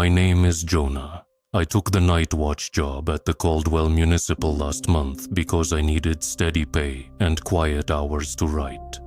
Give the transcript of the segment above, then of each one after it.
My name is Jonah. I took the night watch job at the Caldwell Municipal last month because I needed steady pay and quiet hours to write.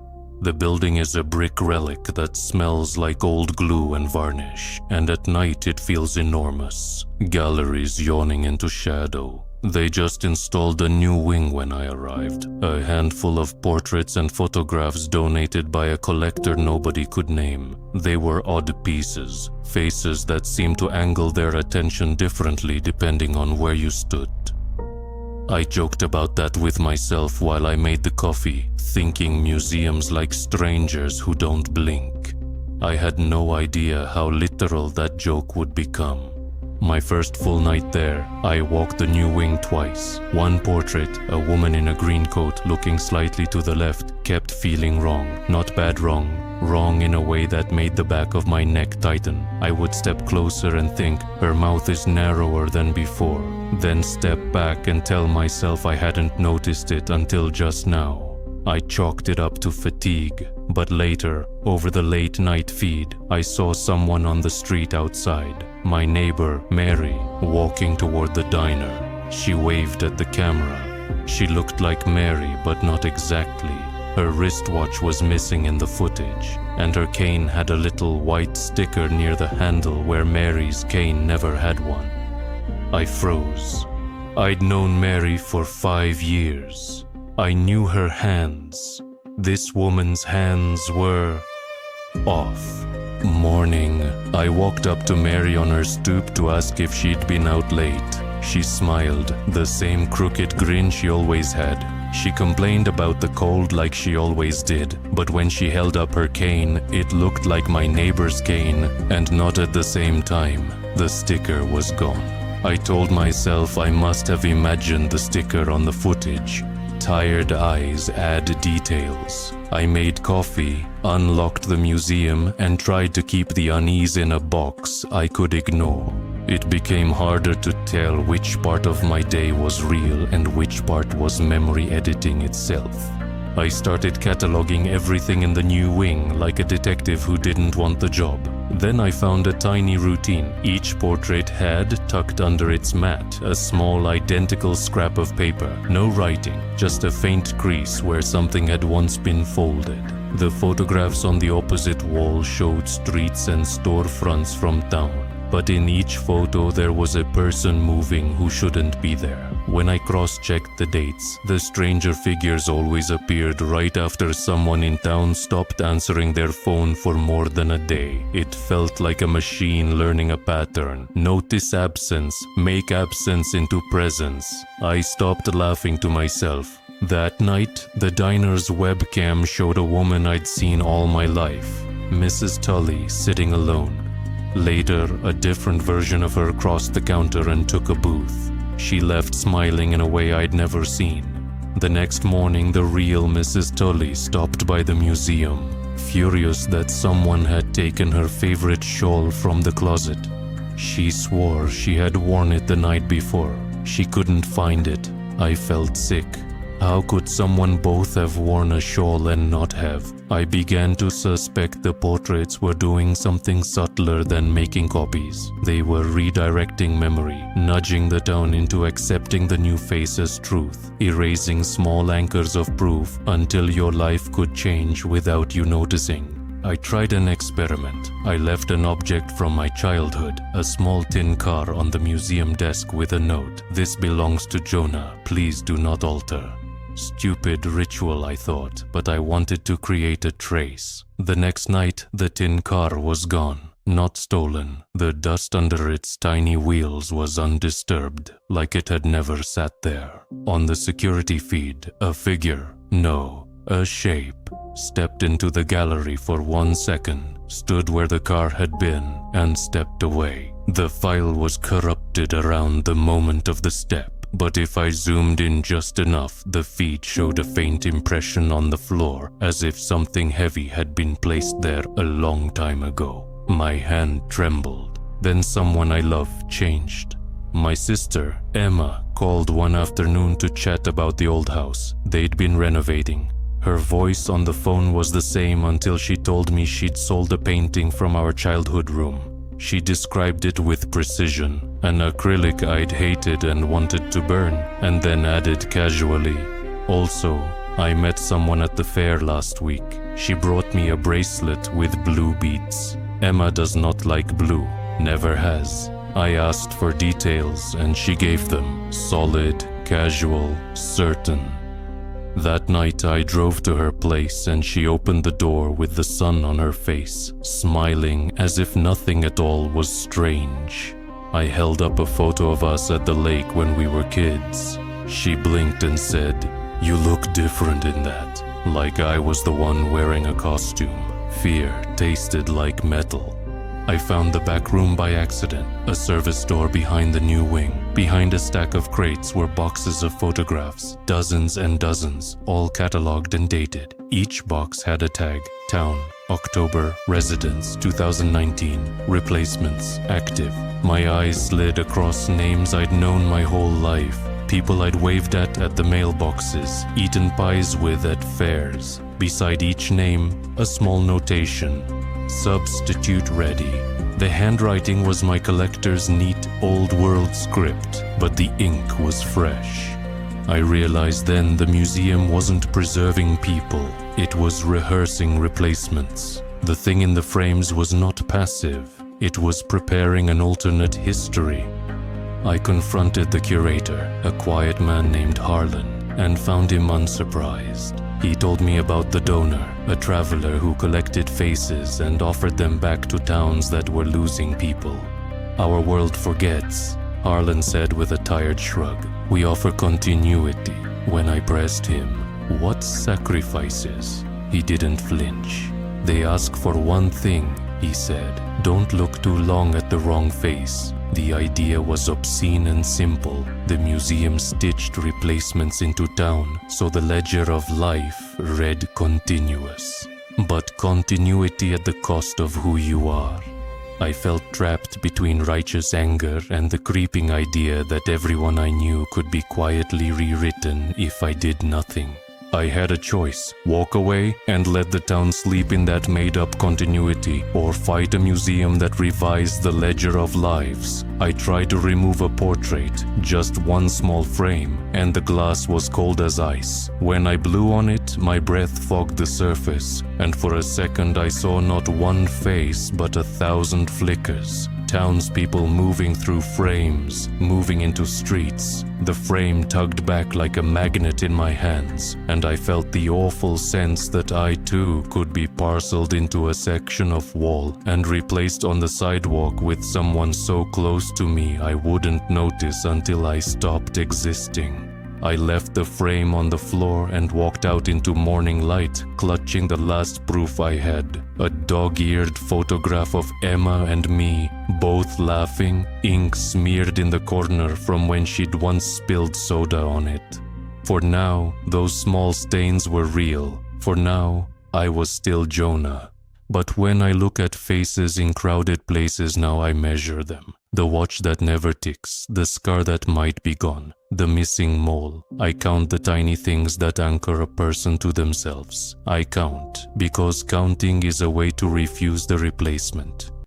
The building is a brick relic that smells like old glue and varnish, and at night it feels enormous. Galleries yawning into shadow. They just installed a new wing when I arrived. A handful of portraits and photographs donated by a collector nobody could name. They were odd pieces, faces that seemed to angle their attention differently depending on where you stood. I joked about that with myself while I made the coffee, thinking museums like strangers who don't blink. I had no idea how literal that joke would become. My first full night there, I walked the new wing twice. One portrait, a woman in a green coat looking slightly to the left, kept feeling wrong. Not bad wrong, wrong in a way that made the back of my neck tighten. I would step closer and think, her mouth is narrower than before. Then step back and tell myself I hadn't noticed it until just now. I chalked it up to fatigue, but later, over the late night feed, I saw someone on the street outside. My neighbor, Mary, walking toward the diner. She waved at the camera. She looked like Mary, but not exactly. Her wristwatch was missing in the footage, and her cane had a little white sticker near the handle where Mary's cane never had one. I froze. I'd known Mary for 5 years. I knew her hands. This woman's hands were off. Morning. I walked up to Mary on her stoop to ask if she'd been out late. She smiled, the same crooked grin she always had. She complained about the cold like she always did, but when she held up her cane, it looked like my neighbor's cane, and not at the same time. The sticker was gone. I told myself I must have imagined the sticker on the footage. Tired eyes add details. I made coffee, unlocked the museum, and tried to keep the unease in a box I could ignore. It became harder to tell which part of my day was real and which part was memory editing itself. I started cataloging everything in the new wing like a detective who didn't want the job. Then I found a tiny routine. Each portrait had, tucked under its mat, a small identical scrap of paper. No writing, just a faint crease where something had once been folded. The photographs on the opposite wall showed streets and storefronts from town. But in each photo there was a person moving who shouldn't be there. When I cross-checked the dates, the stranger figures always appeared right after someone in town stopped answering their phone for more than a day. It felt like a machine learning a pattern. Notice absence, make absence into presence. I stopped laughing to myself. That night, the diner's webcam showed a woman I'd seen all my life, Mrs. Tully, sitting alone. Later, a different version of her crossed the counter and took a booth. She left smiling in a way I'd never seen. The next morning, the real Mrs. Tully stopped by the museum, furious that someone had taken her favorite shawl from the closet. She swore she had worn it the night before. She couldn't find it. I felt sick. How could someone both have worn a shawl and not have? I began to suspect the portraits were doing something subtler than making copies. They were redirecting memory, nudging the town into accepting the new face as truth, erasing small anchors of proof until your life could change without you noticing. I tried an experiment. I left an object from my childhood, a small tin car on the museum desk with a note. "This belongs to Jonah. Please do not alter." Stupid ritual, I thought, but I wanted to create a trace. The next night, the tin car was gone, not stolen. The dust under its tiny wheels was undisturbed, like it had never sat there. On the security feed, a figure, no, a shape, stepped into the gallery for 1 second, stood where the car had been, and stepped away. The file was corrupted around the moment of the step. But if I zoomed in just enough, the feed showed a faint impression on the floor, as if something heavy had been placed there a long time ago. My hand trembled. Then someone I love changed. My sister, Emma, called one afternoon to chat about the old house. They'd been renovating. Her voice on the phone was the same until she told me she'd sold a painting from our childhood room. She described it with precision, an acrylic I'd hated and wanted to burn, and then added casually, "Also, I met someone at the fair last week. She brought me a bracelet with blue beads. Emma does not like blue, never has." I asked for details and she gave them, solid, casual, certain. That night I drove to her place and she opened the door with the sun on her face, smiling as if nothing at all was strange. I held up a photo of us at the lake when we were kids. She blinked and said, "You look different in that," like I was the one wearing a costume. Fear tasted like metal. I found the back room by accident, a service door behind the new wing. Behind a stack of crates were boxes of photographs, dozens and dozens, all catalogued and dated. Each box had a tag: town, October, residence, 2019, replacements, active. My eyes slid across names I'd known my whole life, people I'd waved at the mailboxes, eaten pies with at fairs. Beside each name, a small notation: substitute ready. The handwriting was my collector's neat, old-world script, but the ink was fresh. I realized then the museum wasn't preserving people, it was rehearsing replacements. The thing in the frames was not passive, it was preparing an alternate history. I confronted the curator, a quiet man named Harlan, and found him unsurprised. He told me about the donor, a traveler who collected faces and offered them back to towns that were losing people. "Our world forgets," Harlan said with a tired shrug. "We offer continuity." When I pressed him, "What sacrifices?" he didn't flinch. "They ask for one thing," he said. "Don't look too long at the wrong face." The idea was obscene and simple. The museum stitched replacements into town, so the ledger of life read continuous. But continuity at the cost of who you are. I felt trapped between righteous anger and the creeping idea that everyone I knew could be quietly rewritten if I did nothing. I had a choice: walk away and let the town sleep in that made-up continuity, or fight a museum that revised the ledger of lives. I tried to remove a portrait, just one small frame, and the glass was cold as ice. When I blew on it, my breath fogged the surface, and for a second I saw not one face but 1,000 flickers. Townspeople moving through frames, moving into streets. The frame tugged back like a magnet in my hands, and I felt the awful sense that I too could be parceled into a section of wall and replaced on the sidewalk with someone so close to me I wouldn't notice until I stopped existing. I left the frame on the floor and walked out into morning light, clutching the last proof I had. A dog-eared photograph of Emma and me, both laughing, ink smeared in the corner from when she'd once spilled soda on it. For now, those small stains were real. For now, I was still Jonah. But when I look at faces in crowded places now, I measure them. The watch that never ticks, the scar that might be gone, the missing mole. I count the tiny things that anchor a person to themselves. I count, because counting is a way to refuse the replacement.